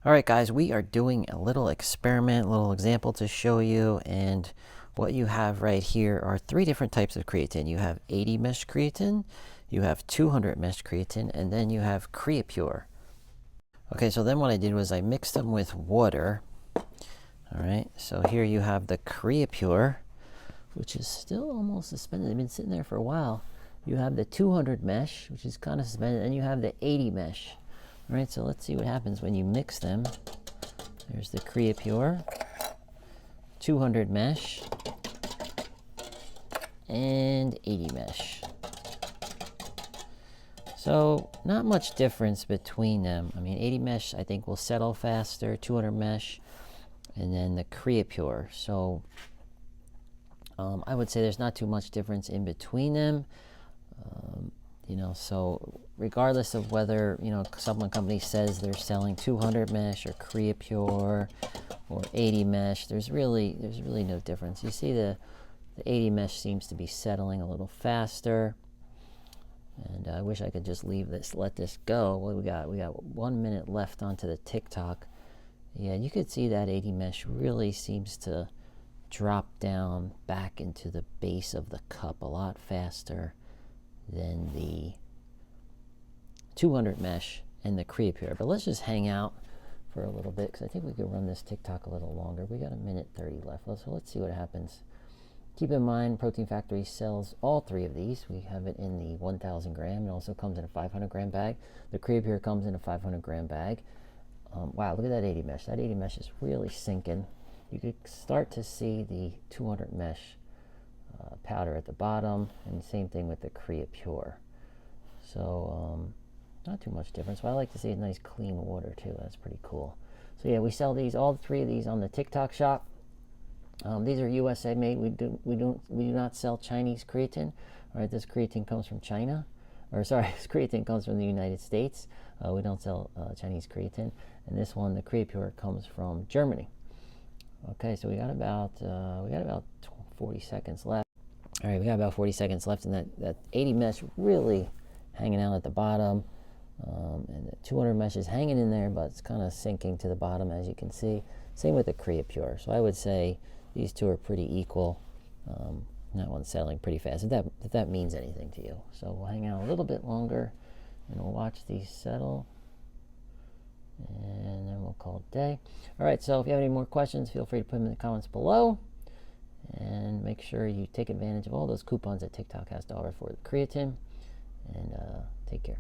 All right, guys, we are doing a little experiment, a little example to show you. And what you have right here are three different types of creatine. You have 80 mesh creatine, you have 200 mesh creatine, and then you have Creapure. Okay, so then what I did was I mixed them with water. All right, so here you have the Creapure, which is still almost suspended. They've been sitting there for a while. You have the 200 mesh, which is kind of suspended, and you have the 80 mesh. All right, so let's see what happens when you mix them. There's the Creapure, 200 mesh, and 80 mesh. So not much difference between them. I mean, 80 mesh I think will settle faster, 200 mesh, and then the Creapure. So I would say there's not too much difference in between them. So regardless of whether, some company says they're selling 200 mesh or Creapure or 80 mesh, there's really no difference. You see the 80 mesh seems to be settling a little faster. And I wish I could just let this go. What we got? We got 1 minute left onto the TikTok. Yeah, you could see that 80 mesh really seems to drop down back into the base of the cup a lot faster than the 200 mesh and the Creapure. But let's just hang out for a little bit because I think we could run this TikTok a little longer. We got 1:30 left, so let's see what happens. Keep in mind, Protein Factory sells all three of these. We have it in the 1,000 gram. It also comes in a 500 gram bag. The Creapure comes in a 500 gram bag. Wow, look at that 80 mesh. That 80 mesh is really sinking. You could start to see the 200 mesh powder at the bottom, and same thing with the Creapure. So not too much difference, but I like to see nice clean water too. That's pretty cool. So yeah, we sell these, all three of these, on the TikTok shop. These are USA made. We do not sell Chinese creatine. All right, this creatine comes from China, or sorry, this creatine comes from the United States. We don't sell Chinese creatine, and this one, the Creapure, comes from Germany. Okay, so we got about 40 seconds left. All right, we got about 40 seconds left, and that 80 mesh really hanging out at the bottom, and the 200 mesh is hanging in there, but it's kind of sinking to the bottom, as you can see. Same with the Creapure. So I would say these two are pretty equal. That one's settling pretty fast, if that means anything to you. So we'll hang out a little bit longer, and we'll watch these settle, and then we'll call it a day. All right, so if you have any more questions, feel free to put them in the comments below, and make sure you take advantage of all those coupons that TikTok has to offer for the creatine, and take care.